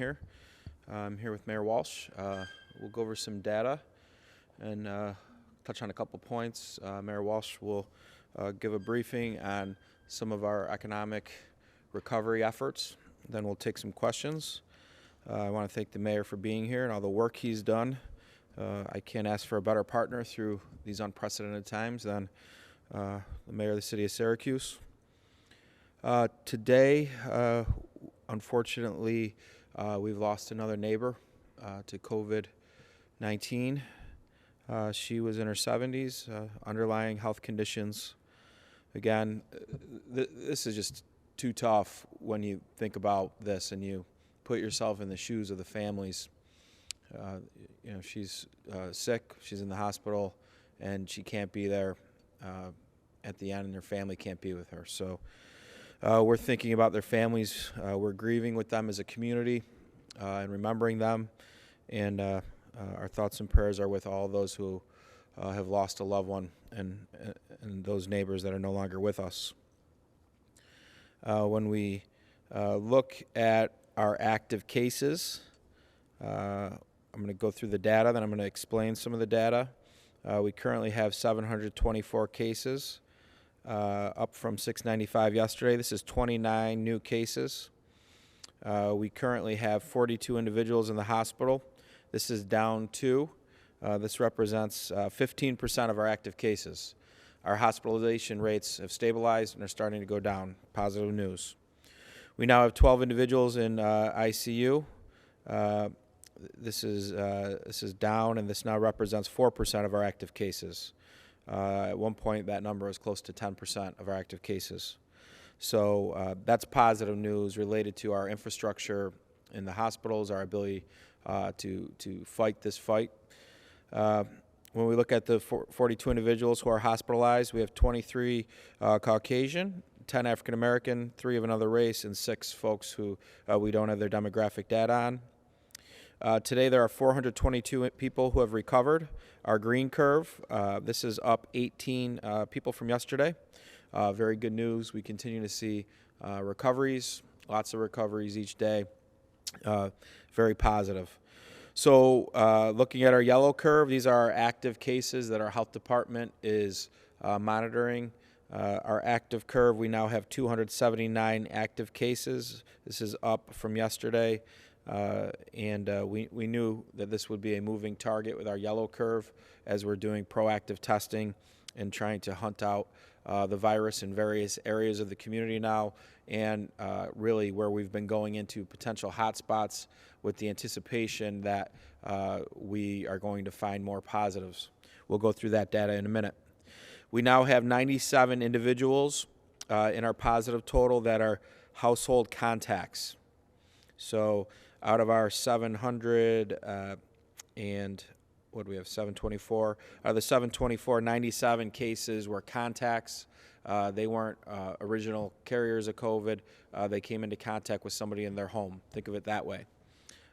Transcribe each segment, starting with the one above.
Here. I'm here with Mayor Walsh. We'll go over some data and touch on a couple points. Mayor Walsh will give a briefing on some of our economic recovery efforts. Then we'll take some questions. I want to thank the mayor for being here and all the work he's done. I can't ask for a better partner through these unprecedented times than the mayor of the city of Syracuse. Today, unfortunately, we've lost another neighbor to COVID-19. She was in her 70s, underlying health conditions. Again, this is just too tough when you think about this and you put yourself in the shoes of the families. She's sick, she's in the hospital, and she can't be there at the end, and her family can't be with her. So we're thinking about their families. We're grieving with them as a community and remembering them. And our thoughts and prayers are with all those who have lost a loved one and those neighbors that are no longer with us. When we look at our active cases, I'm going to go through the data, then I'm going to explain some of the data. We currently have 724 cases. Up from 695 yesterday. This is 29 new cases. We currently have 42 individuals in the hospital. This is down 2. This represents 15% of our active cases. Our hospitalization rates have stabilized and are starting to go down. Positive news. We now have 12 individuals in ICU. This is down, and this now represents 4% of our active cases. At one point, that number was close to 10% of our active cases. So that's positive news related to our infrastructure in the hospitals, our ability to fight this fight. When we look at the 42 individuals who are hospitalized, we have 23 Caucasian, 10 African American, 3 of another race, and 6 folks who we don't have their demographic data on. Today there are 422 people who have recovered. Our green curve, this is up 18 people from yesterday. Very good news. We continue to see recoveries, lots of recoveries each day. Very positive. So looking at our yellow curve, these are our active cases that our health department is monitoring. Our active curve, we now have 279 active cases. This is up from yesterday. We knew that this would be a moving target with our yellow curve as we're doing proactive testing and trying to hunt out the virus in various areas of the community now, and really where we've been going into potential hotspots with the anticipation that we are going to find more positives. We'll go through that data in a minute. We now have 97 individuals in our positive total that are household contacts. So out of our 700 and what do we have, 724? Out of the 724, 97 cases were contacts. They weren't original carriers of COVID. They came into contact with somebody in their home. Think of it that way.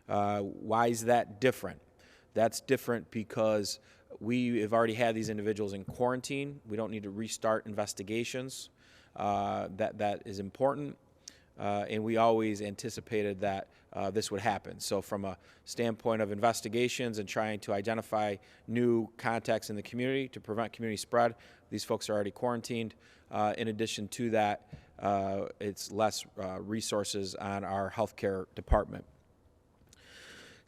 Why is that different? That's different because we have already had these individuals in quarantine. We don't need to restart investigations. That is important. And we always anticipated that this would happen. So from a standpoint of investigations and trying to identify new contacts in the community to prevent community spread, these folks are already quarantined. In addition to that, it's less resources on our healthcare department.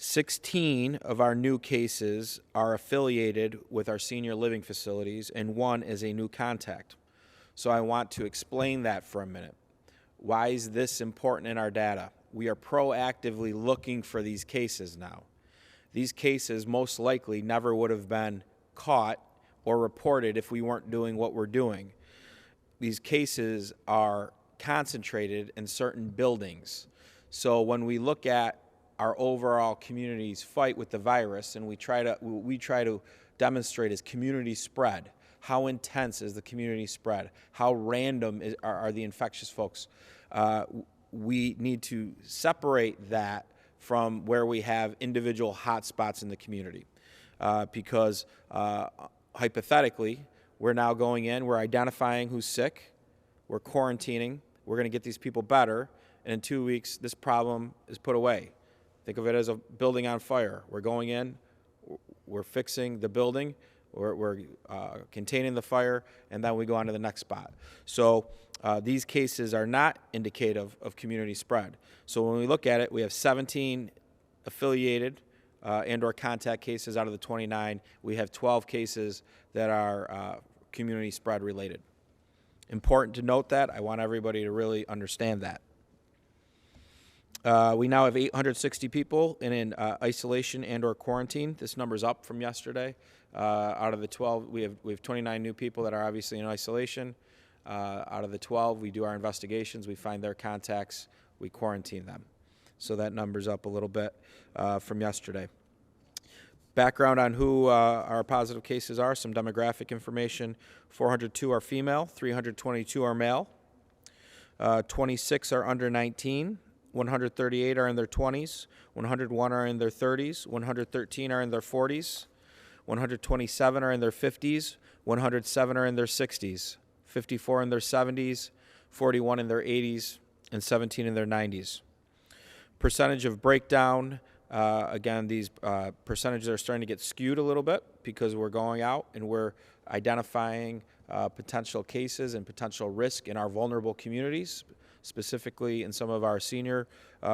16 of our new cases are affiliated with our senior living facilities, and 1 is a new contact. So I want to explain that for a minute. Why is this important in our data? We are proactively looking for these cases now. These cases most likely never would have been caught or reported if we weren't doing what we're doing. These cases are concentrated in certain buildings. So when we look at our overall community's fight with the virus, and we try to demonstrate as community spread, how intense is the community spread? How random are the infectious folks? We need to separate that from where we have individual hotspots in the community. Because hypothetically, we're now going in, we're identifying who's sick, we're quarantining, we're going to get these people better, and in 2 weeks, this problem is put away. Think of it as a building on fire. We're going in, we're fixing the building, we're containing the fire, and then we go on to the next spot. So these cases are not indicative of community spread. So when we look at it, we have 17 affiliated and or contact cases out of the 29. We have 12 cases that are community spread related. Important to note that. I want everybody to really understand that. We now have 860 people in isolation and or quarantine. This number's up from yesterday. Out of the 12, we have 29 new people that are obviously in isolation. Out of the 12, we do our investigations. We find their contacts. We quarantine them. So that number's up a little bit from yesterday. Background on who our positive cases are, some demographic information. 402 are female, 322 are male, 26 are under 19, 138 are in their 20s, 101 are in their 30s, 113 are in their 40s, 127 are in their 50s, 107 are in their 60s, 54 in their 70s, 41 in their 80s, and 17 in their 90s. Percentage of breakdown, again, these percentages are starting to get skewed a little bit because we're going out and we're identifying potential cases and potential risk in our vulnerable communities, specifically in some of our senior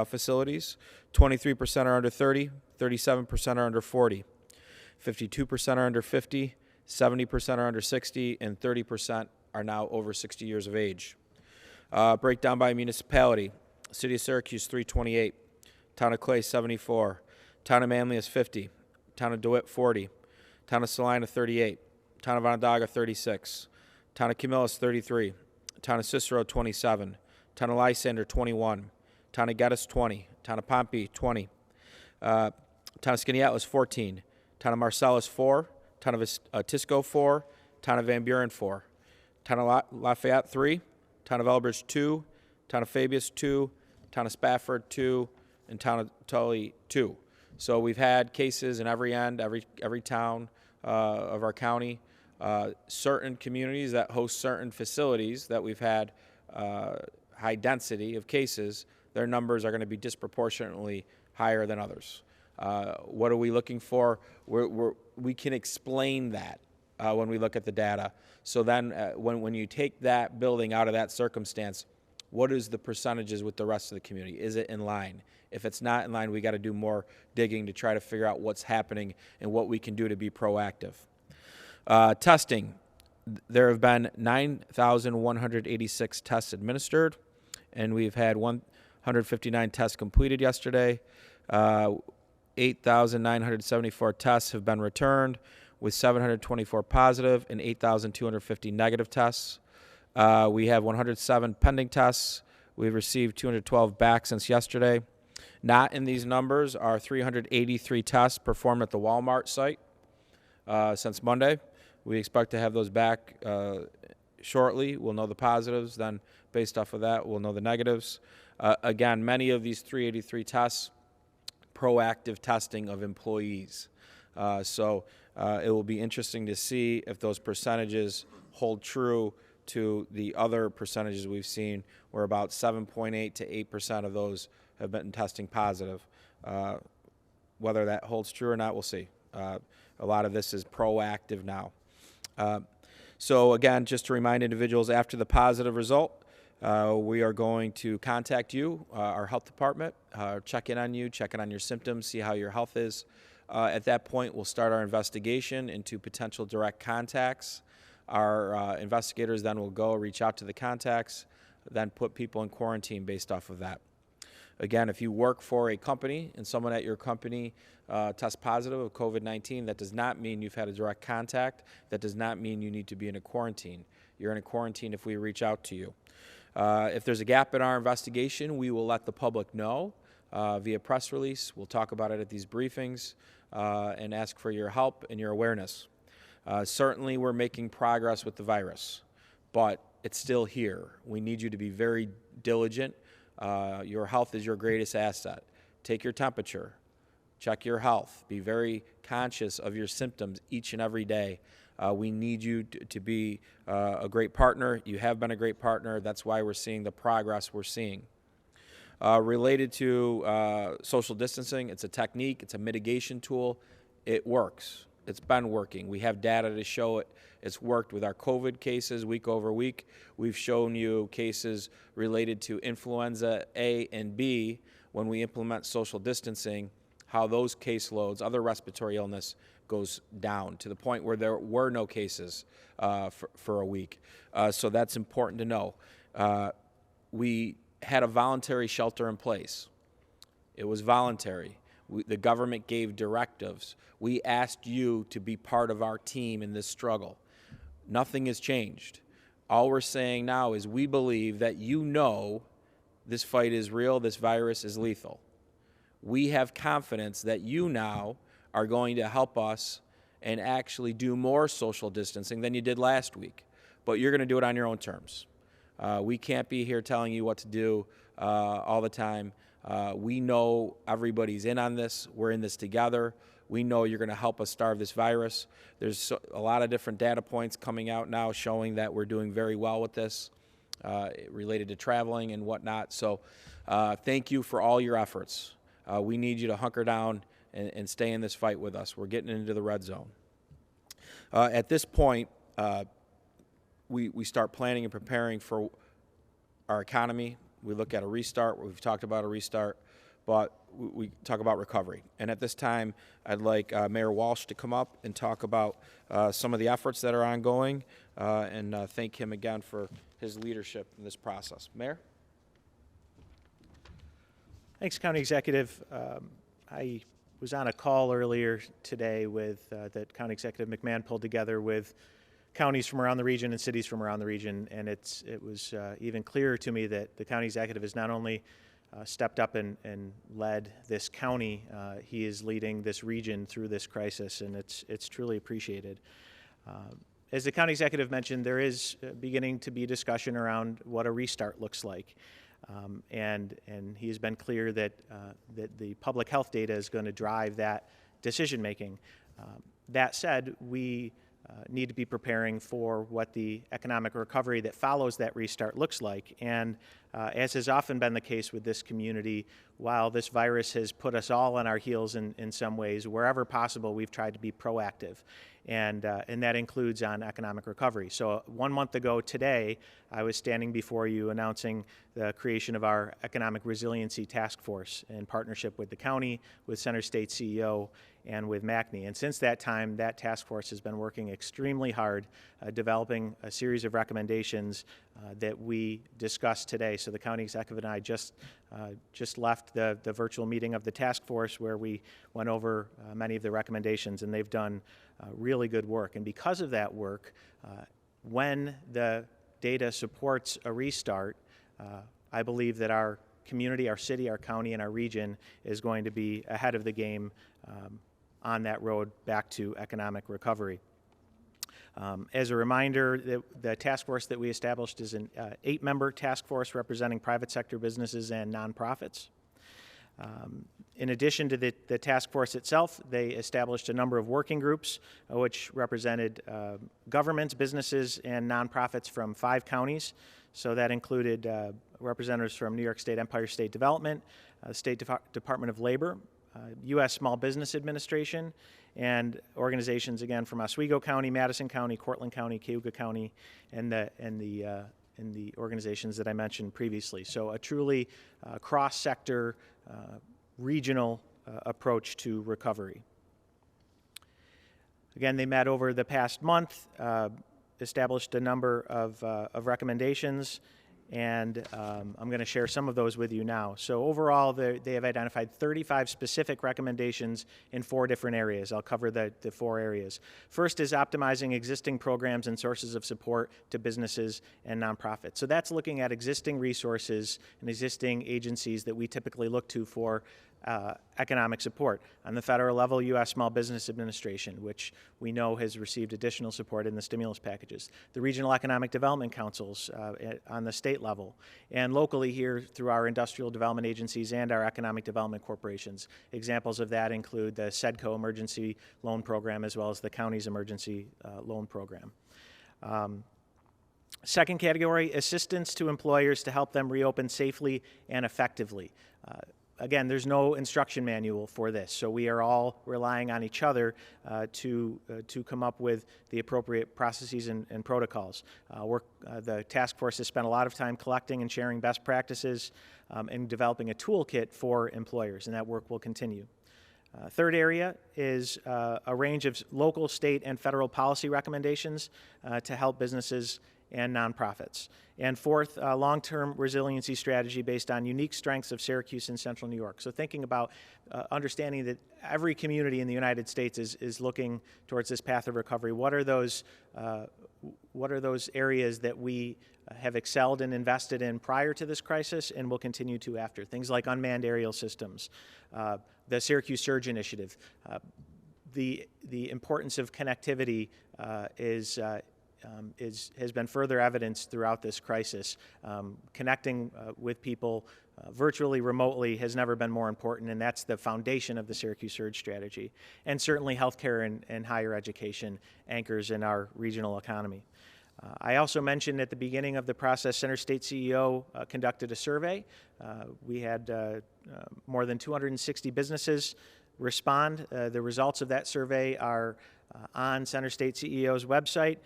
facilities. 23% are under 30, 37% are under 40, 52% are under 50, 70% are under 60, and 30% are now over 60 years of age. Breakdown by municipality. City of Syracuse, 328. Town of Clay, 74. Town of Manlius, 50. Town of DeWitt, 40. Town of Salina, 38. Town of Onondaga, 36. Town of Camillus, 33. Town of Cicero, 27. Town of Lysander, 21. Town of Geddes, 20. Town of Pompey, 20. Town of Skaneateles, 14. Town of Marcellus, 4. Town of Tisco, 4. Town of Van Buren, 4. Town of Lafayette, 3. Town of Elbridge, 2. Town of Fabius, 2. Town of Spafford, 2. And Town of Tully, 2. So we've had cases in every end, every town of our county. Certain communities that host certain facilities that we've had high density of cases, their numbers are going to be disproportionately higher than others. What are we looking for? We can explain that when we look at the data. So then when you take that building out of that circumstance, what is the percentages with the rest of the community? Is it in line? If it's not in line, we got to do more digging to try to figure out what's happening and what we can do to be proactive. Testing. There have been 9,186 tests administered, and we've had 159 tests completed yesterday. 8,974 tests have been returned, with 724 positive and 8,250 negative tests. We have 107 pending tests. We've received 212 back since yesterday. Not in these numbers are 383 tests performed at the Walmart site since Monday. We expect to have those back shortly. We'll know the positives. Then, based off of that, we'll know the negatives. Again, many of these 383 tests, proactive testing of employees. So it will be interesting to see if those percentages hold true to the other percentages we've seen, where about 7.8 to 8% of those have been testing positive. Whether that holds true or not, we'll see. A lot of this is proactive now. So again, just to remind individuals, after the positive result, we are going to contact you, our health department, check in on you, check in on your symptoms, see how your health is. At that point, we'll start our investigation into potential direct contacts. Our investigators then will go reach out to the contacts, then put people in quarantine based off of that. Again, if you work for a company and someone at your company tests positive of COVID-19, that does not mean you've had a direct contact. That does not mean you need to be in a quarantine. You're in a quarantine if we reach out to you. If there's a gap in our investigation, we will let the public know via press release. We'll talk about it at these briefings and ask for your help and your awareness. Certainly, we're making progress with the virus, but it's still here. We need you to be very diligent. Your health is your greatest asset. Take your temperature. Check your health. Be very conscious of your symptoms each and every day. We need you to be a great partner. You have been a great partner. That's why we're seeing the progress we're seeing. Related to social distancing, it's a technique, it's a mitigation tool. It works. It's been working. We have data to show it. It's worked with our COVID cases week over week. We've shown you cases related to influenza A and B when we implement social distancing, how those caseloads, other respiratory illness, goes down to the point where there were no cases for a week. So that's important to know. We had a voluntary shelter in place. It was voluntary. The government gave directives. We asked you to be part of our team in this struggle. Nothing has changed. All we're saying now is we believe that you know this fight is real, this virus is lethal. We have confidence that you now are going to help us and actually do more social distancing than you did last week. But you're going to do it on your own terms. We can't be here telling you what to do all the time. We know everybody's in on this. We're in this together. We know you're going to help us starve this virus. There's a lot of different data points coming out now showing that we're doing very well with this related to traveling and whatnot. So thank you for all your efforts. We need you to hunker down and stay in this fight with us. We're getting into the red zone. At this point, we start planning and preparing for our economy. We look at a restart. We've talked about a restart, but we talk about recovery. And at this time, I'd like Mayor Walsh to come up and talk about some of the efforts that are ongoing and thank him again for his leadership in this process. Mayor? Thanks, County Executive. I was on a call earlier today with that County Executive McMahon pulled together with counties from around the region and cities from around the region, and it was even clearer to me that the County Executive has not only stepped up and led this county, he is leading this region through this crisis, and it's truly appreciated. As the County Executive mentioned, there is beginning to be discussion around what a restart looks like. And he has been clear that the public health data is going to drive that decision making. That said, we need to be preparing for what the economic recovery that follows that restart looks like. And as has often been the case with this community, while this virus has put us all on our heels in some ways, wherever possible, we've tried to be proactive. And that includes on economic recovery. So 1 month ago today, I was standing before you announcing the creation of our Economic Resiliency Task Force in partnership with the county, with Center State CEO, and with McMahon. And since that time, that task force has been working extremely hard, developing a series of recommendations that we discussed today. So the County Executive and I just left the virtual meeting of the task force where we went over many of the recommendations, and they've done really good work. And because of that work, when the data supports a restart, I believe that our community, our city, our county, and our region is going to be ahead of the game on that road back to economic recovery. As a reminder, the task force that we established is an 8-member task force representing private sector businesses and nonprofits. In addition to the task force itself, they established a number of working groups which represented governments, businesses, and nonprofits from 5 counties. So that included representatives from New York State Empire State Development, State Department of Labor, U.S. Small Business Administration, and organizations again from Oswego County, Madison County, Cortland County, Cayuga County, and the organizations that I mentioned previously. So a truly cross-sector, regional approach to recovery. Again, they met over the past month, established a number of recommendations, and I'm going to share some of those with you now. So overall, they have identified 35 specific recommendations in 4 different areas. I'll cover the 4 areas. First is optimizing existing programs and sources of support to businesses and nonprofits. So that's looking at existing resources and existing agencies that we typically look to for economic support. On the federal level, U.S. Small Business Administration, which we know has received additional support in the stimulus packages. The Regional Economic Development Councils on the state level. And locally here through our industrial development agencies and our economic development corporations. Examples of that include the SEDCO Emergency Loan Program as well as the county's Emergency Loan Program. Second category, assistance to employers to help them reopen safely and effectively. Again, there's no instruction manual for this, so we are all relying on each other to come up with the appropriate processes and protocols. The task force has spent a lot of time collecting and sharing best practices and developing a toolkit for employers, and that work will continue. Third area is a range of local, state, and federal policy recommendations to help businesses and nonprofits. And fourth, a long-term resiliency strategy based on unique strengths of Syracuse and Central New York. So thinking about understanding that every community in the United States is looking towards this path of recovery. What are those areas that we have excelled and invested in prior to this crisis and will continue to after? Things like unmanned aerial systems, the Syracuse Surge Initiative. The importance of connectivity has been further evidenced throughout this crisis. Connecting with people virtually, remotely has never been more important, and that's the foundation of the Syracuse Surge strategy. And certainly healthcare and higher education anchors in our regional economy. I also mentioned at the beginning of the process, Center State CEO conducted a survey. We had more than 260 businesses respond. The results of that survey are on Center State CEO's website.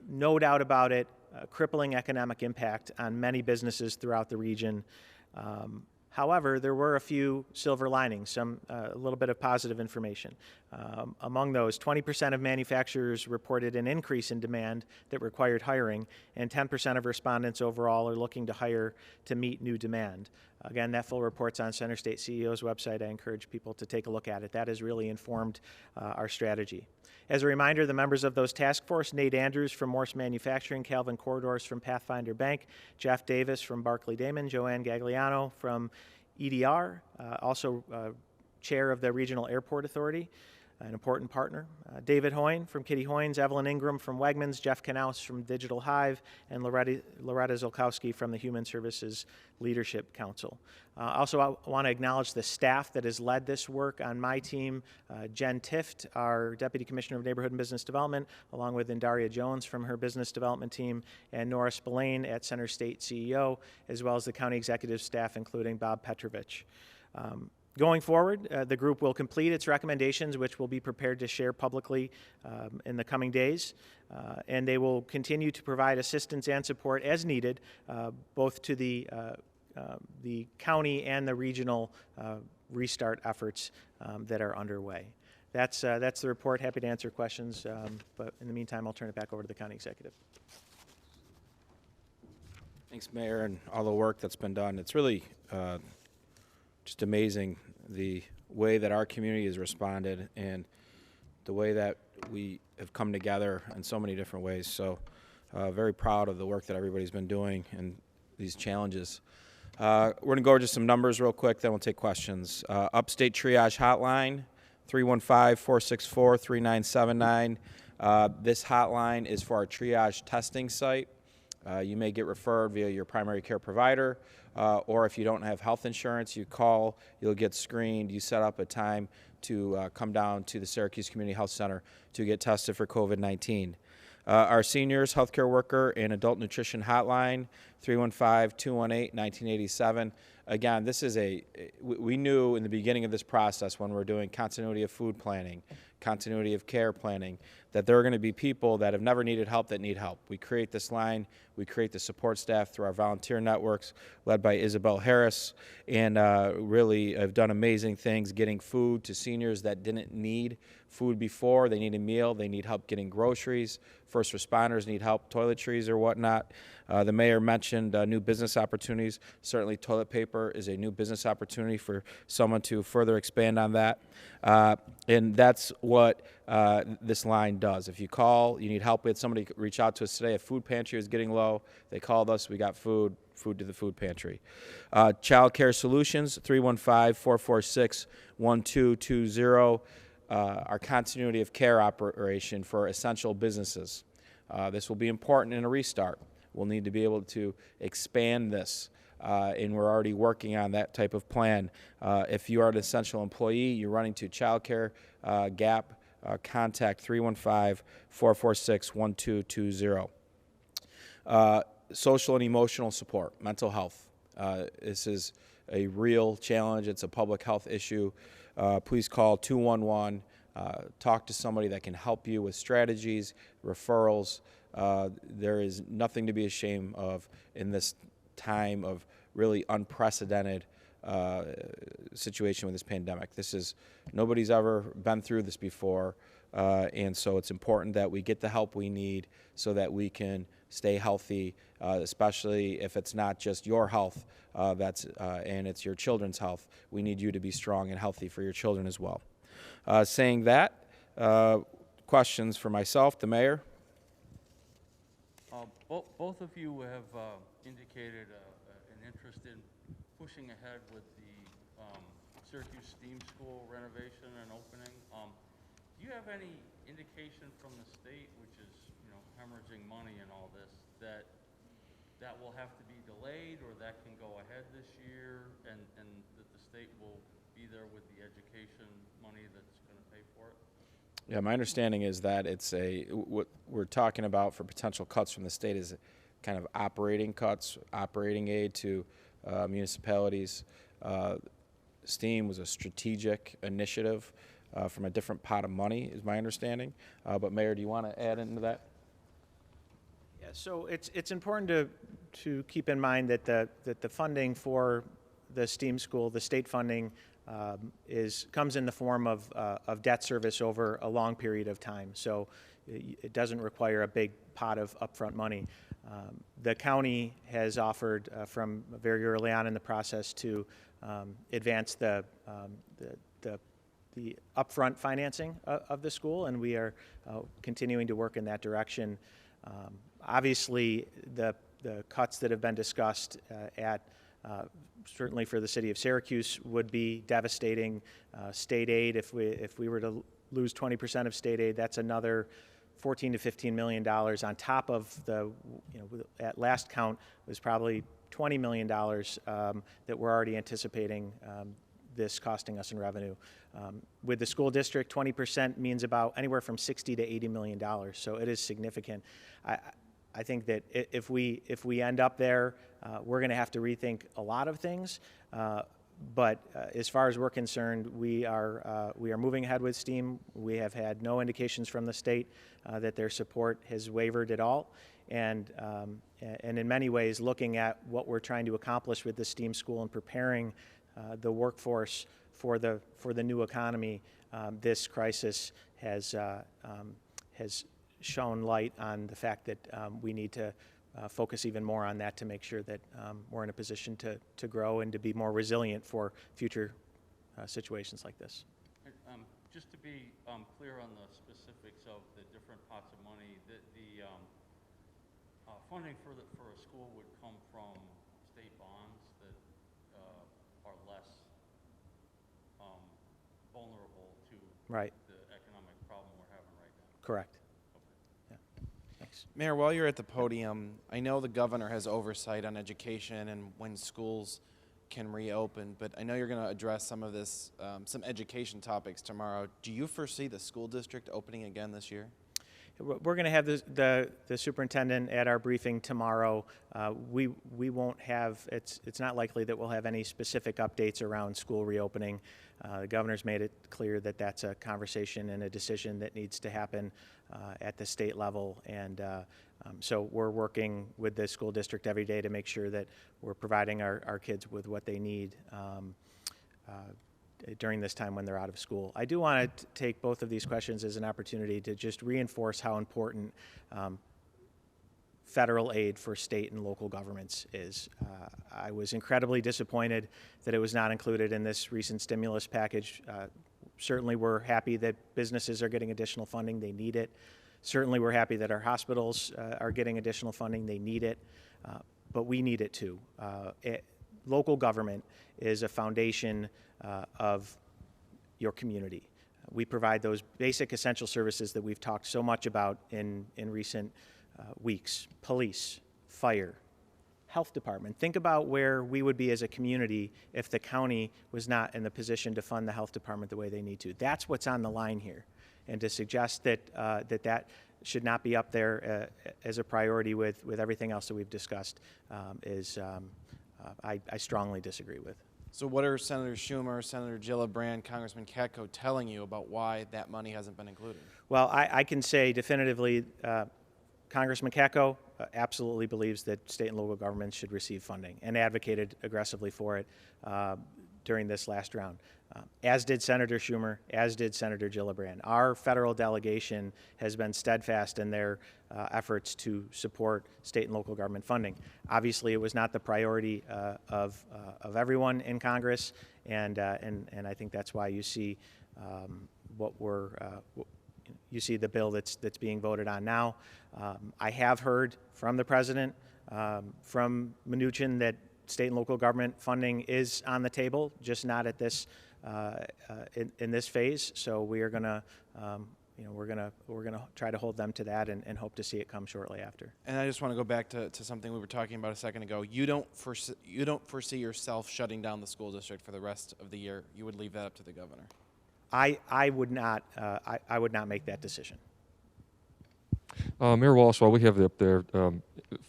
No doubt about it, crippling economic impact on many businesses throughout the region. However, there were a few silver linings, a little bit of positive information. Among those, 20% of manufacturers reported an increase in demand that required hiring, and 10% of respondents overall are looking to hire to meet new demand. Again, that full report's on Center State CEO's website. I encourage people to take a look at it. That has really informed our strategy. As a reminder, the members of those task force, Nate Andrews from Morse Manufacturing, Calvin Corridors from Pathfinder Bank, Jeff Davis from Barclay Damon, Joanne Gagliano from EDR, also chair of the Regional Airport Authority, an important partner. David Hoyne from Kitty Hoynes, Evelyn Ingram from Wegmans, Jeff Knaus from Digital Hive, and Loretta Zolkowski from the Human Services Leadership Council. Also, I want to acknowledge the staff that has led this work on my team. Jen Tift, our Deputy Commissioner of Neighborhood and Business Development, along with Indaria Jones from her Business Development team, and Nora Spillane at Center State CEO, as well as the county executive staff, including Bob Petrovich. Going forward, the group will complete its recommendations, which will be prepared to share publicly in the coming days, and they will continue to provide assistance and support as needed, both to the county and the regional restart efforts that are underway. That's the report. Happy to answer questions, but in the meantime, I'll turn it back over to the county executive. Thanks, Mayor, and all the work that's been done. It's really just amazing the way that our community has responded and the way that we have come together in so many different ways. So very proud of the work that everybody's been doing and these challenges. We're going to go over just some numbers real quick, then we'll take questions. Upstate Triage Hotline, 315-464-3979. This hotline is for our triage testing site. You may get referred via your primary care provider, or if you don't have health insurance, you call, you'll get screened, you set up a time to come down to the Syracuse Community Health Center to get tested for COVID-19. Our seniors, healthcare worker, and adult nutrition hotline, 315-218-1987. Again, this is we knew in the beginning of this process when we're doing continuity of food planning, continuity of care planning, that there are going to be people that have never needed help that need help. We create this line, we create the support staff through our volunteer networks led by Isabel Harris, and really have done amazing things getting food to seniors that didn't need food before. They need a meal, they need help getting groceries, first responders need help, toiletries or whatnot. The mayor mentioned new business opportunities. Certainly toilet paper is a new business opportunity for someone to further expand on that. And that's what this line does. If you call, you need help with somebody, reach out to us today. A food pantry is getting low. They called us, we got food to the food pantry. Child Care Solutions, 315-446-1220. Our continuity of care operation for essential businesses. This will be important in a restart. We'll need to be able to expand this, and we're already working on that type of plan. If you are an essential employee, you're running to child care gap, contact 315-446-1220. Social and emotional support, mental health. This is a real challenge. It's a public health issue. Please call 211. Talk to somebody that can help you with strategies, referrals. There is nothing to be ashamed of in this time of really unprecedented situation with this pandemic. Nobody's ever been through this before, and so it's important that we get the help we need so that we can stay healthy, especially if it's not just your health and it's your children's health. We need you to be strong and healthy for your children as well. Saying that, questions for myself, the mayor? Both of you have indicated an interest in pushing ahead with the Syracuse STEAM School renovation and opening. Do you have any indication from the state, which is hemorrhaging money and all this, that will have to be delayed, or that can go ahead this year, and that the state will be there with the education money that's going to pay for it? Yeah, my understanding is that what we're talking about for potential cuts from the state is kind of operating cuts, operating aid to municipalities. STEAM was a strategic initiative from a different pot of money, is my understanding. But Mayor, do you want to add into that? Yeah, so it's important to keep in mind that the funding for the STEAM school, the state funding, comes in the form of debt service over a long period of time. So it doesn't require a big pot of upfront money. The county has offered from very early on in the process to advance the upfront financing of the school, and we are continuing to work in that direction. Obviously, the cuts that have been discussed certainly for the city of Syracuse would be devastating. State aid, if we were to lose 20% of state aid, that's another $14 to $15 million on top of at last count was probably $20 million that we're already anticipating this costing us in revenue. With the school district, 20% means about anywhere from $60 to $80 million, so it is significant. I think that if we end up there, we're going to have to rethink a lot of things. But as far as we're concerned, we are moving ahead with STEAM. We have had no indications from the state that their support has wavered at all. And in many ways, looking at what we're trying to accomplish with the STEAM school and preparing the workforce for the new economy, this crisis has shown light on the fact that we need to focus even more on that to make sure that we're in a position to grow and to be more resilient for future situations like this. Just to be clear on the specifics of the different pots of money, the funding for a school would come from state bonds that are less vulnerable to the economic problem we're having right now. Correct. Mayor, while you're at the podium, I know the governor has oversight on education and when schools can reopen, but I know you're going to address some of this, some education topics tomorrow. Do you foresee the school district opening again this year? We're going to have the superintendent at our briefing tomorrow. We won't have, it's not likely that we'll have any specific updates around school reopening. The governor's made it clear that that's a conversation and a decision that needs to happen at the state level, and so we're working with the school district every day to make sure that we're providing our kids with what they need during this time when they're out of school. I do want to take both of these questions as an opportunity to just reinforce how important federal aid for state and local governments is. I was incredibly disappointed that it was not included in this recent stimulus package. Certainly we're happy that businesses are getting additional funding. They need it. Certainly we're happy that our hospitals are getting additional funding. They need it. But we need it too. Local government is a foundation of your community. We provide those basic essential services that we've talked so much about in recent weeks: police, fire, health department. Think about where we would be as a community if the county was not in the position to fund the health department the way they need to. That's what's on the line here. And to suggest that should not be up there as a priority with everything else that we've discussed I strongly disagree with. So what are Senator Schumer, Senator Gillibrand, Congressman Katko telling you about why that money hasn't been included? Well, I can say definitively Congressman Katko absolutely believes that state and local governments should receive funding and advocated aggressively for it during this last round, as did Senator Schumer, as did Senator Gillibrand. Our federal delegation has been steadfast in their efforts to support state and local government funding. Obviously, it was not the priority of everyone in Congress, and I think that's why you see you see the bill that's being voted on now. I have heard from the president, from Mnuchin, that state and local government funding is on the table, just not at this in this phase. So we are going to, we're going to try to hold them to that and hope to see it come shortly after. And I just want to go back to something we were talking about a second ago. You don't foresee yourself shutting down the school district for the rest of the year. You would leave that up to the governor. I would not make that decision. Mayor Walsh, while we have you up there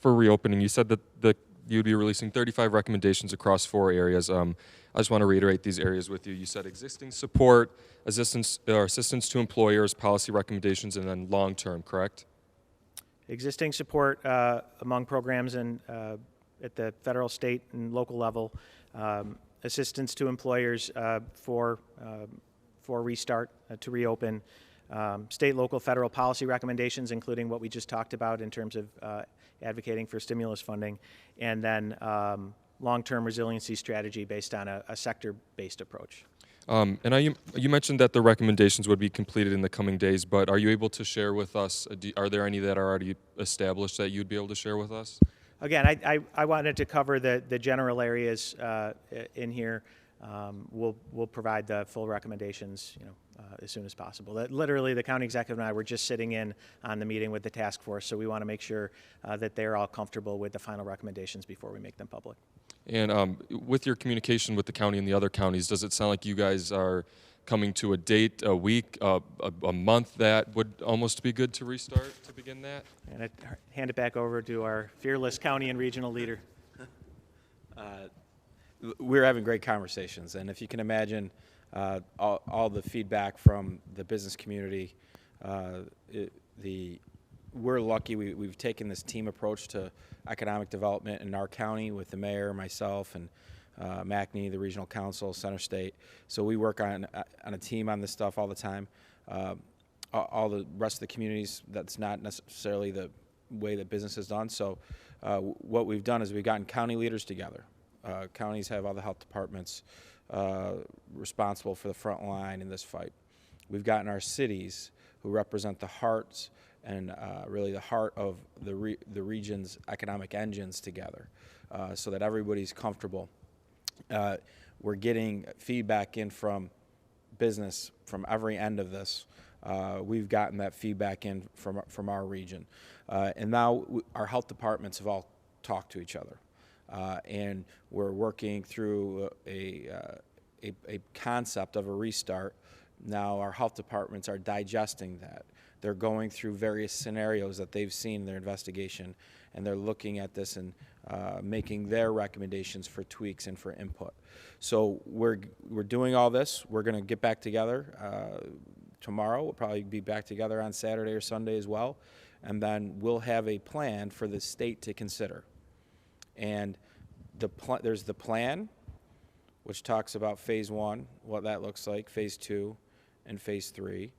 for reopening, you said that you'd be releasing 35 recommendations across 4 areas. I just want to reiterate these areas with you. You said existing support, assistance to employers, policy recommendations, and then long-term, correct? Existing support among programs and at the federal, state, and local level, assistance to employers for restart, to reopen, state, local, federal policy recommendations, including what we just talked about in terms of advocating for stimulus funding, and then long-term resiliency strategy based on a sector-based approach. And you mentioned that the recommendations would be completed in the coming days, but are you able to share with us, are there any that are already established that you'd be able to share with us? Again, I wanted to cover the general areas in here. We'll provide the full recommendations, as soon as possible. Literally, the county executive and I were just sitting in on the meeting with the task force, so we want to make sure that they're all comfortable with the final recommendations before we make them public. And with your communication with the county and the other counties, does it sound like you guys are coming to a date, a week, a month that would almost be good to restart, to begin that? And I hand it back over to our fearless county and regional leader. We're having great conversations, and if you can imagine all the feedback from the business community, we're lucky we've taken this team approach to economic development in our county with the mayor, myself, and McNee, the regional council, Center State. So we work on a team on this stuff all the time. All the rest of the communities, that's not necessarily the way that business is done. So what we've done is we've gotten county leaders together. Counties have all the health departments responsible for the front line in this fight. We've gotten our cities, who represent the hearts and really the heart of the region's economic engines, together, so that everybody's comfortable. We're getting feedback in from business from every end of this. We've gotten that feedback in from our region, and now our health departments have all talked to each other. And we're working through a concept of a restart. Now our health departments are digesting that. They're going through various scenarios that they've seen in their investigation, and they're looking at this and making their recommendations for tweaks and for input. So we're doing all this. We're going to get back together tomorrow. We'll probably be back together on Saturday or Sunday as well, and then we'll have a plan for the state to consider. And there's the plan, which talks about phase 1, what that looks like, phase 2, and phase 3.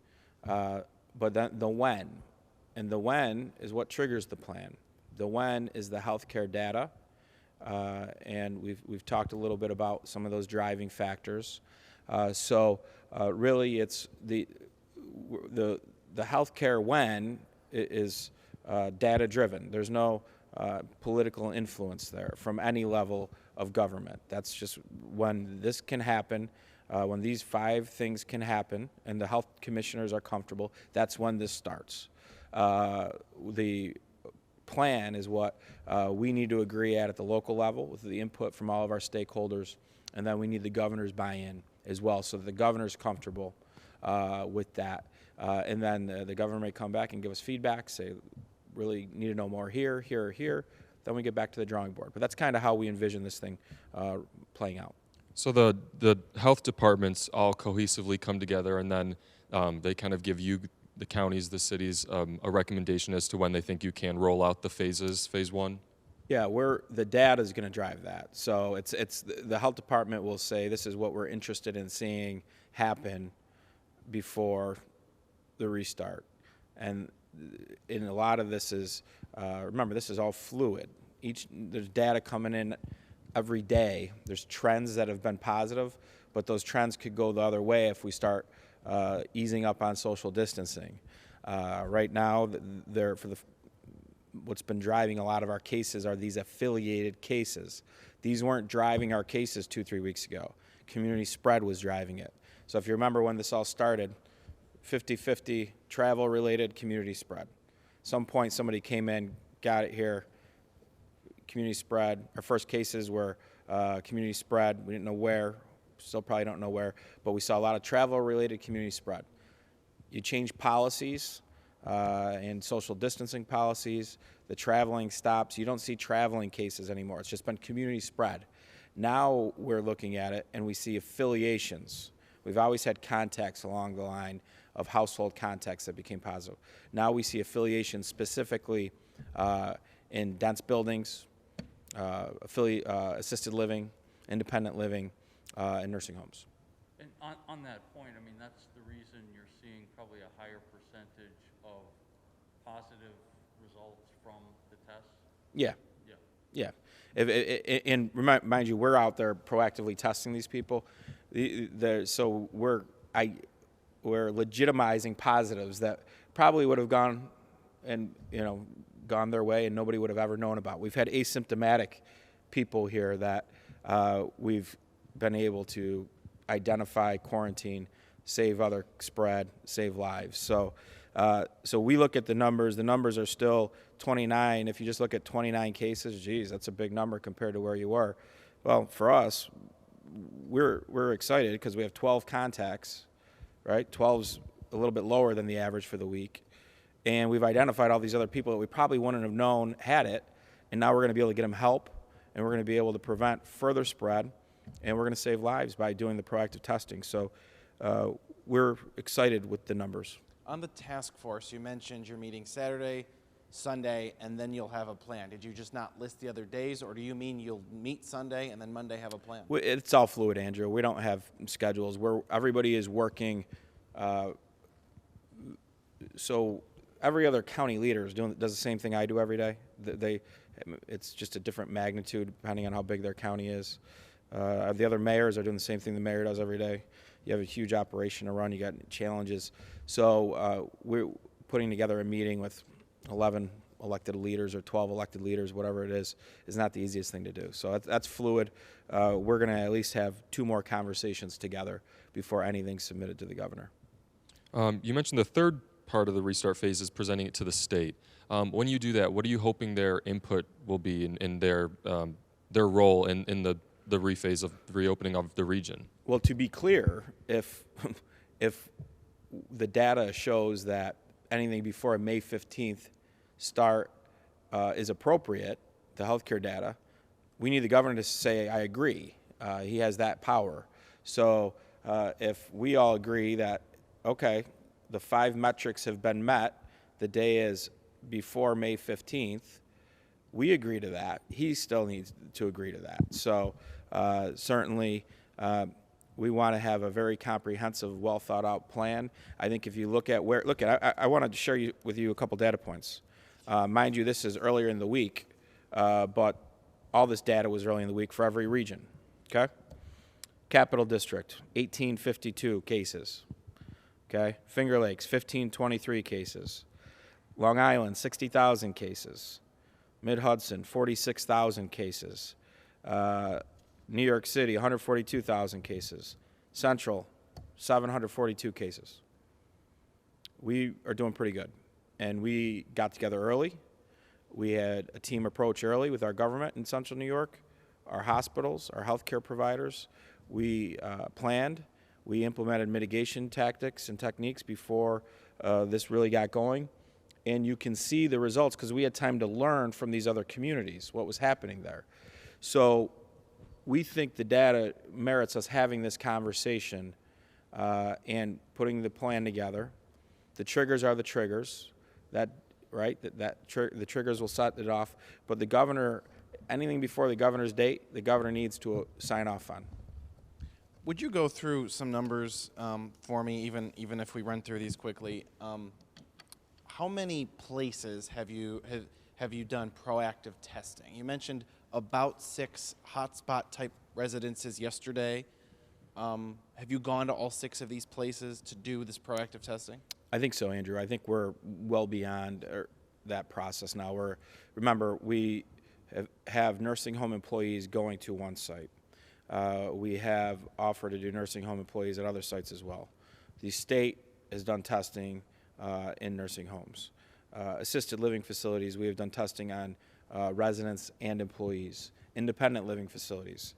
But then the when, and the when is what triggers the plan. The when is the healthcare data, and we've talked a little bit about some of those driving factors. So really, it's the healthcare when is data driven. There's no political influence there from any level of government. That's just when this can happen, when these 5 things can happen and the health commissioners are comfortable, that's when this starts. The plan is what we need to agree at the local level with the input from all of our stakeholders, and then we need the governor's buy-in as well, so that the governor's comfortable with that. And then the governor may come back and give us feedback, say, really need to know more here, here, or here. Then we get back to the drawing board. But that's kind of how we envision this thing playing out. So the health departments all cohesively come together, and then they kind of give you, the counties, the cities, a recommendation as to when they think you can roll out the phases, phase one? Yeah, the data is going to drive that. So it's the health department will say this is what we're interested in seeing happen before the restart. And a lot of this is, remember, this is all fluid. There's data coming in every day. There's trends that have been positive, but those trends could go the other way if we start easing up on social distancing. Right now, what's been driving a lot of our cases are these affiliated cases. These weren't driving our cases 2-3 weeks ago. Community spread was driving it. So if you remember when this all started, 50-50 travel-related, community spread. Some point somebody came in, got it here, community spread. Our first cases were community spread. We didn't know where, still probably don't know where, but we saw a lot of travel-related community spread. You change policies and social distancing policies, the traveling stops. You don't see traveling cases anymore. It's just been community spread. Now we're looking at it and we see affiliations. We've always had contacts along the line of household contacts that became positive. Now we see affiliations specifically in dense buildings, assisted living, independent living, and nursing homes. And on that point, I mean, that's the reason you're seeing probably a higher percentage of positive results from the tests? Yeah. Yeah. Yeah. And mind you, we're out there proactively testing these people. So we're legitimizing positives that probably would have gone their way and nobody would have ever known about. We've had asymptomatic people here that we've been able to identify, quarantine, save other spread, save lives. So we look at the numbers. The numbers are still 29. If you just look at 29 cases, geez, that's a big number compared to where you were. Well, for us, we're excited because we have 12 contacts, right? 12's a little bit lower than the average for the week. And we've identified all these other people that we probably wouldn't have known had it. And now we're going to be able to get them help, and we're going to be able to prevent further spread, and we're going to save lives by doing the proactive testing. So we're excited with the numbers. On the task force, you mentioned you're meeting Saturday, Sunday, and then you'll have a plan. Did you just not list the other days, or do you mean you'll meet Sunday and then Monday have a plan? It's all fluid, Andrew. We don't have schedules. Everybody is working. So every other county leader does the same thing I do every day. It's just a different magnitude depending on how big their county is. The other mayors are doing the same thing the mayor does every day. You have a huge operation to run. You got challenges. So we're putting together a meeting with 11 elected leaders or 12 elected leaders, whatever it is not the easiest thing to do. So that's fluid. We're going to at least have 2 more conversations together before anything's submitted to the governor. You mentioned the third part of the restart phase is presenting it to the state. When you do that, what are you hoping their input will be in their role in the rephase of the reopening of the region? Well, to be clear, if the data shows that anything before a May 15th start is appropriate, the healthcare data, we need the governor to say, I agree. He has that power. So if we all agree that, okay, the 5 metrics have been met, the day is before May 15th, we agree to that. He still needs to agree to that. So certainly we want to have a very comprehensive, well thought out plan. I think if you look at I wanted to share with you a couple data points. Mind you, this is earlier in the week, but all this data was early in the week for every region, okay? Capital District, 1852 cases, okay? Finger Lakes, 1523 cases. Long Island, 60,000 cases. Mid-Hudson, 46,000 cases. New York City, 142,000 cases. Central, 742 cases. We are doing pretty good. And we got together early. We had a team approach early with our government in Central New York, our hospitals, our healthcare providers. We planned. We implemented mitigation tactics and techniques before this really got going. And you can see the results because we had time to learn from these other communities what was happening there. So we think the data merits us having this conversation and putting the plan together. The triggers are the triggers. The triggers will set it off. But the governor, anything before the governor's date, the governor needs to sign off on. Would you go through some numbers for me, even if we run through these quickly? How many places have you done proactive testing? You mentioned about 6 hotspot type residences yesterday. Have you gone to all 6 of these places to do this proactive testing? I think so, Andrew. I think we're well beyond that process now. Remember, we have nursing home employees going to one site. We have offered to do nursing home employees at other sites as well. The state has done testing in nursing homes. Assisted living facilities, we have done testing on residents and employees. Independent living facilities,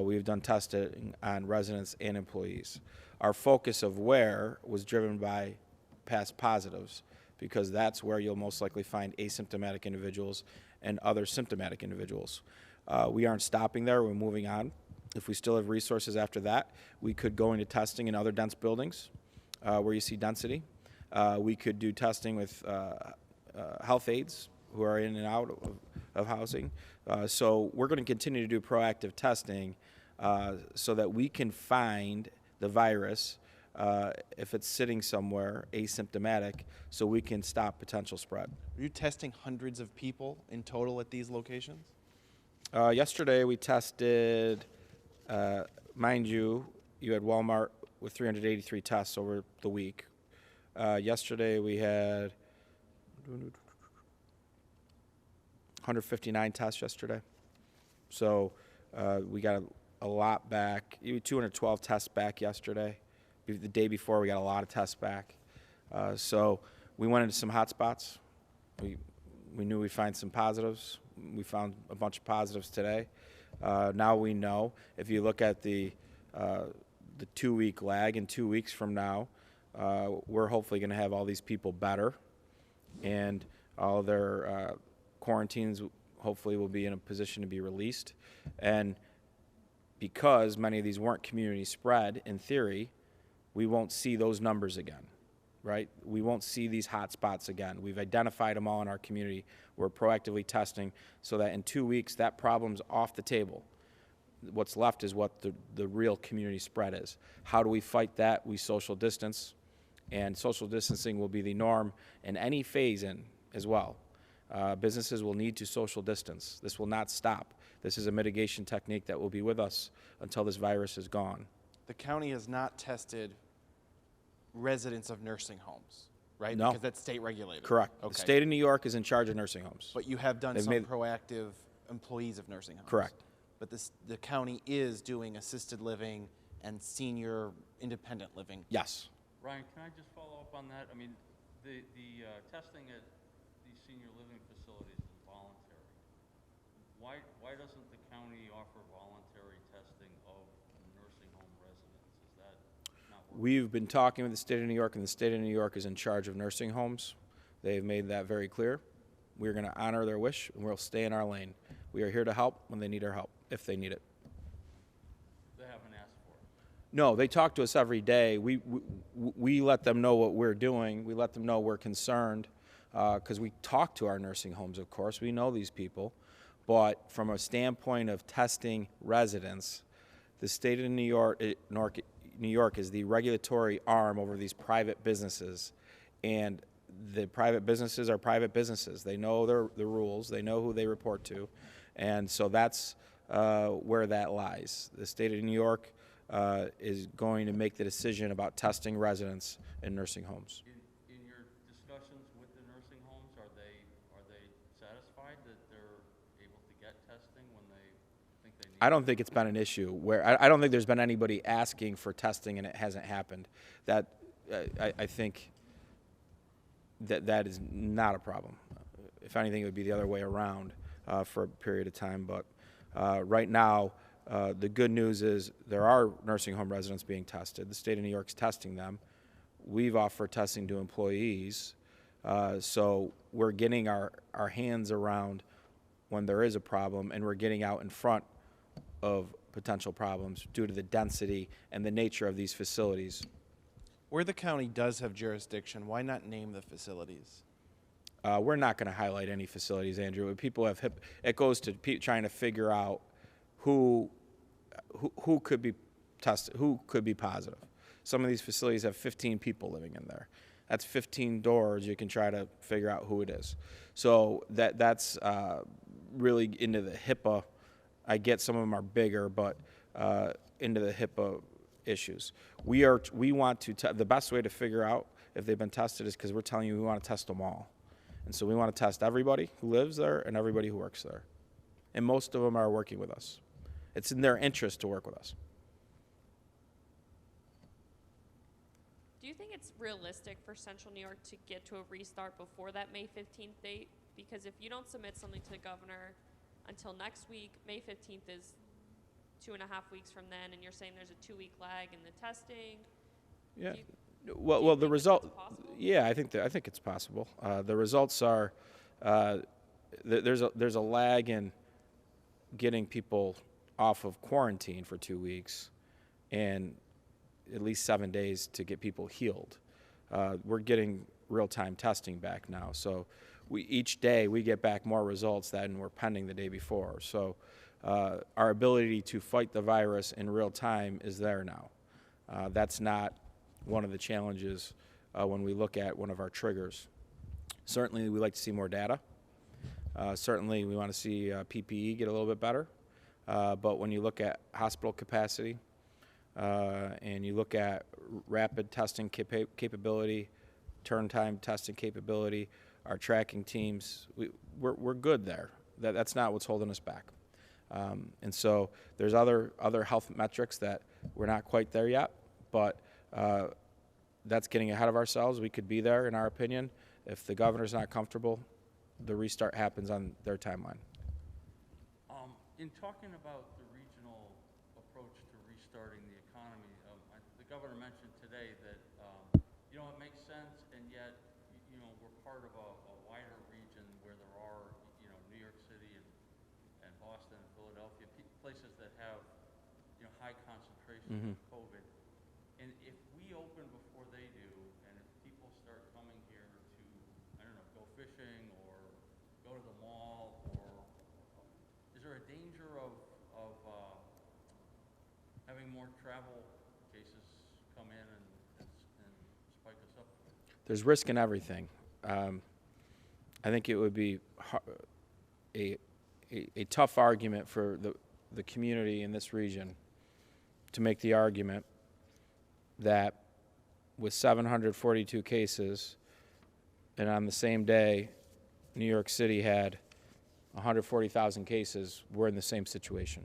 we have done testing on residents and employees. Our focus of where was driven by past positives, because that's where you'll most likely find asymptomatic individuals and other symptomatic individuals. We aren't stopping there, we're moving on. If we still have resources after that, we could go into testing in other dense buildings where you see density. We could do testing with health aides who are in and out of housing. So we're going to continue to do proactive testing so that we can find the virus if it's sitting somewhere asymptomatic, so we can stop potential spread. Are you testing hundreds of people in total at these locations? Yesterday we tested, mind you, you had Walmart with 383 tests over the week. Yesterday we had 159 tests yesterday. So we got a lot back. 212 tests back yesterday. The day before we got a lot of tests back. So we went into some hot spots. We knew we'd find some positives. We found a bunch of positives today. Now we know, if you look at the 2-week lag, in 2 weeks from now, we're hopefully going to have all these people better, and all their quarantines hopefully will be in a position to be released. And because many of these weren't community spread, in theory, we won't see those numbers again, right? We won't see these hot spots again. We've identified them all in our community. We're proactively testing so that in 2 weeks, that problem's off the table. What's left is what the real community spread is. How do we fight that? We social distance, and social distancing will be the norm in any phase in as well. Businesses will need to social distance. This will not stop. This is a mitigation technique that will be with us until this virus is gone. The county has not tested residents of nursing homes, right? No. Because that's state regulated. Correct. Okay. The state of New York is in charge of nursing homes. But you have done They've some made- proactive employees of nursing homes. Correct. But the county is doing assisted living and senior independent living. Yes. Ryan, can I just follow up on that? I mean, the testing at these senior living facilities is voluntary. Why doesn't the county offer voluntary testing of nursing home residents? Is that not working? We've been talking with the state of New York, and the state of New York is in charge of nursing homes. They've made that very clear. We're going to honor their wish, and we'll stay in our lane. We are here to help when they need our help, if they need it. They haven't asked for it. No, they talk to us every day. We let them know what we're doing. We let them know we're concerned because we talk to our nursing homes, of course. We know these people. But from a standpoint of testing residents, the state of New York is the regulatory arm over these private businesses. And the private businesses are private businesses. They know the rules. They know who they report to. And so that's where that lies. The state of New York is going to make the decision about testing residents in nursing homes. In your discussions with the nursing homes, are they satisfied that they're able to get testing when they think they need it? I don't think it's been an issue where I don't think there's been anybody asking for testing and it hasn't happened. That I think that is not a problem. If anything, it would be the other way around for a period of time. But right now, The good news is there are nursing home residents being tested. The state of New York's testing them. We've offered testing to employees. So we're getting our hands around when there is a problem, and we're getting out in front of potential problems due to the density and the nature of these facilities. Where the county does have jurisdiction, why not name the facilities? We're not going to highlight any facilities, Andrew. When people have it goes to trying to figure out who could be tested, who could be positive. Some of these facilities have 15 people living in there. That's 15 doors. You can try to figure out who it is. So that's really into the HIPAA. I get some of them are bigger, but into the HIPAA issues. We want to the best way to figure out if they've been tested is because we're telling you we want to test them all. And so we want to test everybody who lives there and everybody who works there. And most of them are working with us. It's in their interest to work with us. Do you think it's realistic for Central New York to get to a restart before that May 15th date? Because if you don't submit something to the governor until next week, May 15th is 2.5 weeks from then, and you're saying there's a 2-week lag in the testing. Yeah. Do Well, the think result. that's possible? Yeah, I think it's possible. The results are there's a lag in getting people off of quarantine for 2 weeks, and at least 7 days to get people healed. We're getting real-time testing back now, so each day we get back more results than were pending the day before. So our ability to fight the virus in real time is there now. That's not one of the challenges when we look at one of our triggers. Certainly, we like to see more data. Certainly, we want to see PPE get a little bit better. But when you look at hospital capacity and you look at rapid testing capability, turn time testing capability, our tracking teams, we're good there. That's not what's holding us back. And so there's other health metrics that we're not quite there yet, but that's getting ahead of ourselves. We could be there, in our opinion. If the governor's not comfortable, the restart happens on their timeline. In talking about the regional approach to restarting the economy, the governor mentioned today that it makes sense, and yet we're part of a wider region where there are New York City and Boston and Philadelphia, places that have high concentration of COVID. And if we open before they do, and if people start coming here to go fishing or go to the mall, or is there a danger of having more travel cases come in and spike us up? There's risk in everything. I think it would be a tough argument for the community in this region to make the argument that with 742 cases, and on the same day New York City had 140,000 cases, we're in the same situation.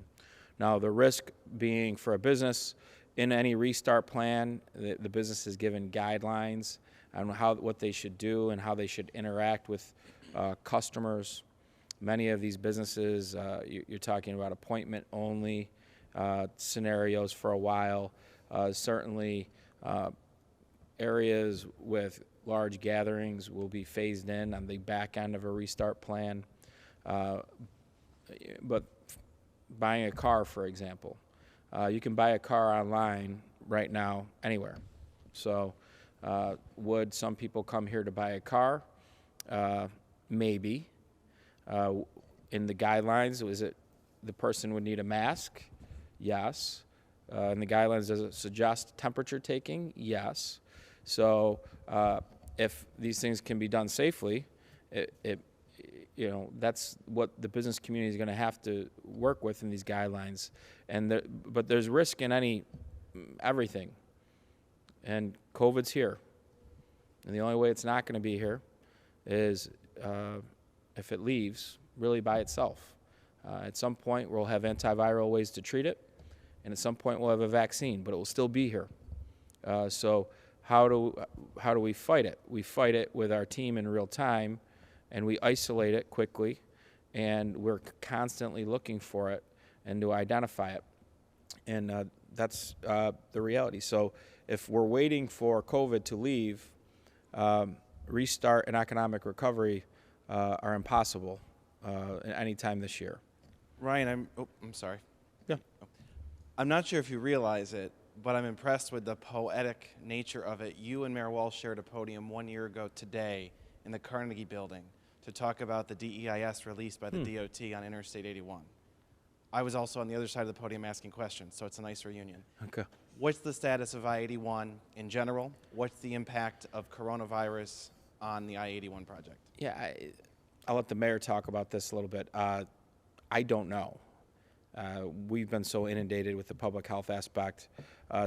Now, the risk being for a business, in any restart plan, the business is given guidelines on what they should do and how they should interact with customers. Many of these businesses, you're talking about appointment-only scenarios for a while. Certainly, areas with large gatherings will be phased in on the back end of a restart plan. But buying a car, for example, you can buy a car online right now anywhere. So would some people come here to buy a car? Maybe. In the guidelines, was it the person would need a mask? Yes. In the guidelines, does it suggest temperature taking? Yes. So if these things can be done safely, that's what the business community is going to have to work with in these guidelines. But there's risk in everything. And COVID's here. And the only way it's not going to be here is if it leaves really by itself. At some point, we'll have antiviral ways to treat it. And at some point, we'll have a vaccine, but it will still be here. So how do we fight it? We fight it with our team in real time, and we isolate it quickly, and we're constantly looking for it and to identify it. that's the reality. So if we're waiting for COVID to leave, restart and economic recovery are impossible any time this year. Ryan, I'm sorry. Yeah. I'm not sure if you realize it, but I'm impressed with the poetic nature of it. You and Mayor Walsh shared a podium 1 year ago today in the Carnegie Building to talk about the DEIS released by the DOT on Interstate 81. I was also on the other side of the podium asking questions, so it's a nice reunion. Okay. What's the status of I-81 in general? What's the impact of coronavirus on the I-81 project? Yeah, I'll let the mayor talk about this a little bit. I don't know. We've been so inundated with the public health aspect.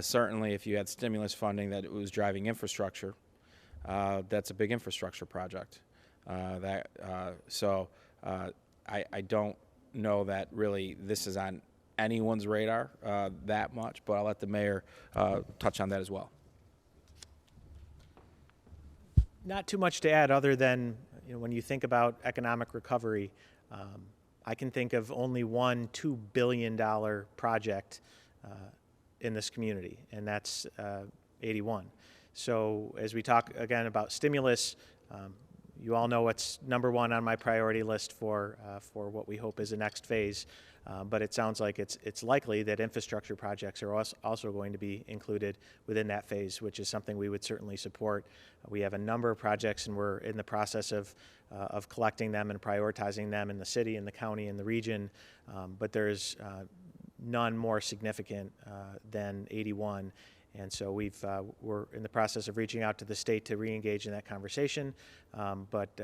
Certainly, if you had stimulus funding that was driving infrastructure, that's a big infrastructure project. So I don't know that really this is on anyone's radar that much, but I'll let the mayor touch on that as well. Not too much to add other than, you know, when you think about economic recovery, I can think of only one $2 billion project in this community, and that's 81. So as we talk again about stimulus, you all know what's number one on my priority list for what we hope is the next phase. But it sounds like it's likely that infrastructure projects are also going to be included within that phase, which is something we would certainly support. We have a number of projects, and we're in the process of collecting them and prioritizing them in the city, in the county, in the region. But there's none more significant than 81. And so we're in the process of reaching out to the state to re-engage in that conversation, but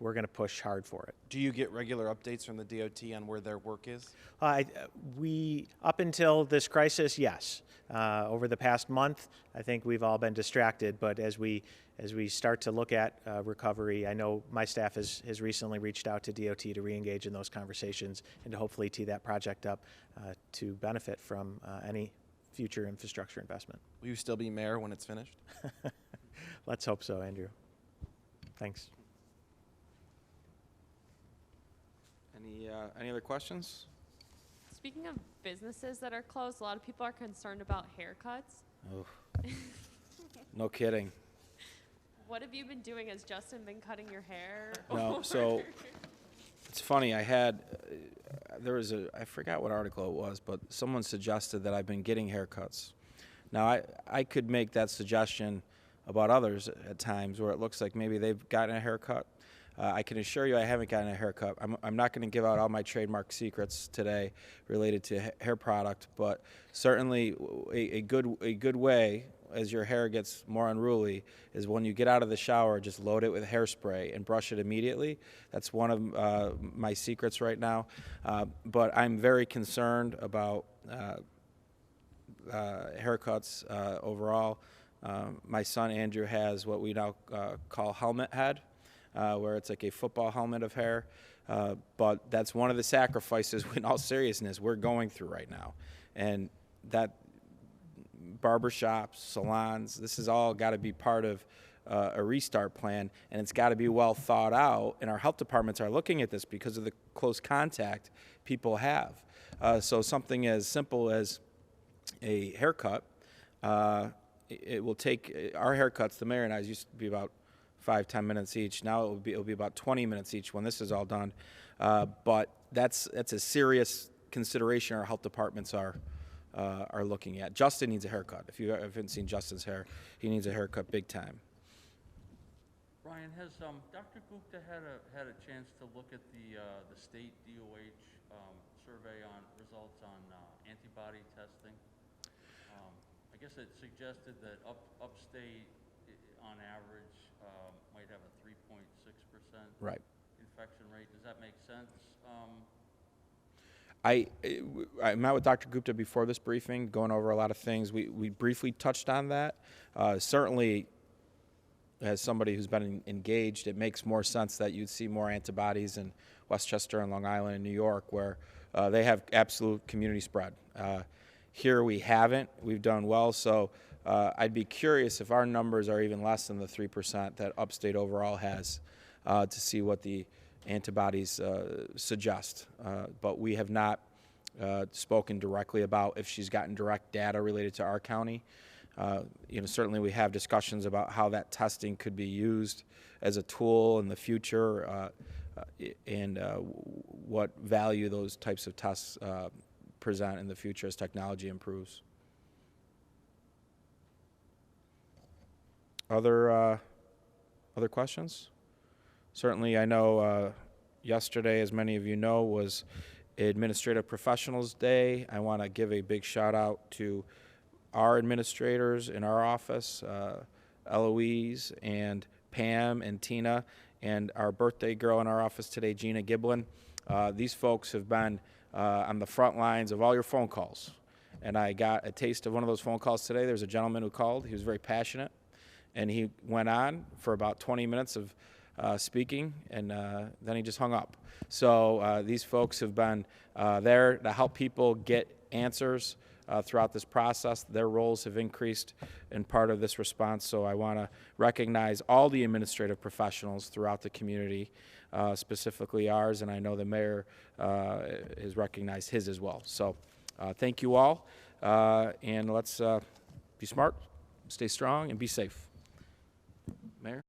we're going to push hard for it. Do you get regular updates from the DOT on where their work is? We, up until this crisis, yes. Over the past month, I think we've all been distracted, but as we start to look at recovery, I know my staff has recently reached out to DOT to re-engage in those conversations and to hopefully tee that project up to benefit from any future infrastructure investment. Will you still be mayor when it's finished? Let's hope so, Andrew. Thanks. Any other questions? Speaking of businesses that are closed, a lot of people are concerned about haircuts. Oh, no kidding. What have you been doing? Has Justin been cutting your hair? No, so it's funny. I forgot what article it was, but someone suggested that I've been getting haircuts. Now, I could make that suggestion about others at times where it looks like maybe they've gotten a haircut. I can assure you I haven't gotten a haircut. I'm not going to give out all my trademark secrets today related to hair product, but certainly a good way as your hair gets more unruly is when you get out of the shower, just load it with hairspray and brush it immediately. That's one of my secrets right now. But I'm very concerned about haircuts overall. My son Andrew has what we now call helmet head. Where it's like a football helmet of hair. But that's one of the sacrifices, in all seriousness, we're going through right now. And that barbershops, salons, this has all got to be part of a restart plan, and it's got to be well thought out. And our health departments are looking at this because of the close contact people have. So something as simple as a haircut, it will take, our haircuts, the mayor and I's used to be about 5-10 minutes each. Now it'll be about 20 minutes each when this is all done. But that's a serious consideration our health departments are looking at. Justin needs a haircut. If you haven't seen Justin's hair, he needs a haircut big time. Brian, has Dr. Gupta had a chance to look at the state DOH survey on results on antibody testing? I guess it suggested that Upstate, on average, might have a 3.6% right infection rate. Does that make sense? I met with Dr. Gupta before this briefing, going over a lot of things. We briefly touched on that. Certainly, as somebody who's been engaged, it makes more sense that you'd see more antibodies in Westchester and Long Island and New York, where they have absolute community spread. Here we haven't. We've done well, so I'd be curious if our numbers are even less than the 3% that Upstate overall has to see what the antibodies suggest. But we have not spoken directly about if she's gotten direct data related to our county. Certainly we have discussions about how that testing could be used as a tool in the future, and what value those types of tests present in the future as technology improves. Other questions? Certainly, I know yesterday, as many of you know, was Administrative Professionals Day. I want to give a big shout out to our administrators in our office, Eloise and Pam and Tina, and our birthday girl in our office today, Gina Giblin. These folks have been on the front lines of all your phone calls. And I got a taste of one of those phone calls today. There's a gentleman who called. He was very passionate. And he went on for about 20 minutes of speaking, and then he just hung up. So these folks have been there to help people get answers throughout this process. Their roles have increased in part of this response, so I want to recognize all the administrative professionals throughout the community, specifically ours, and I know the mayor has recognized his as well. So thank you all, and let's be smart, stay strong, and be safe. Mayor?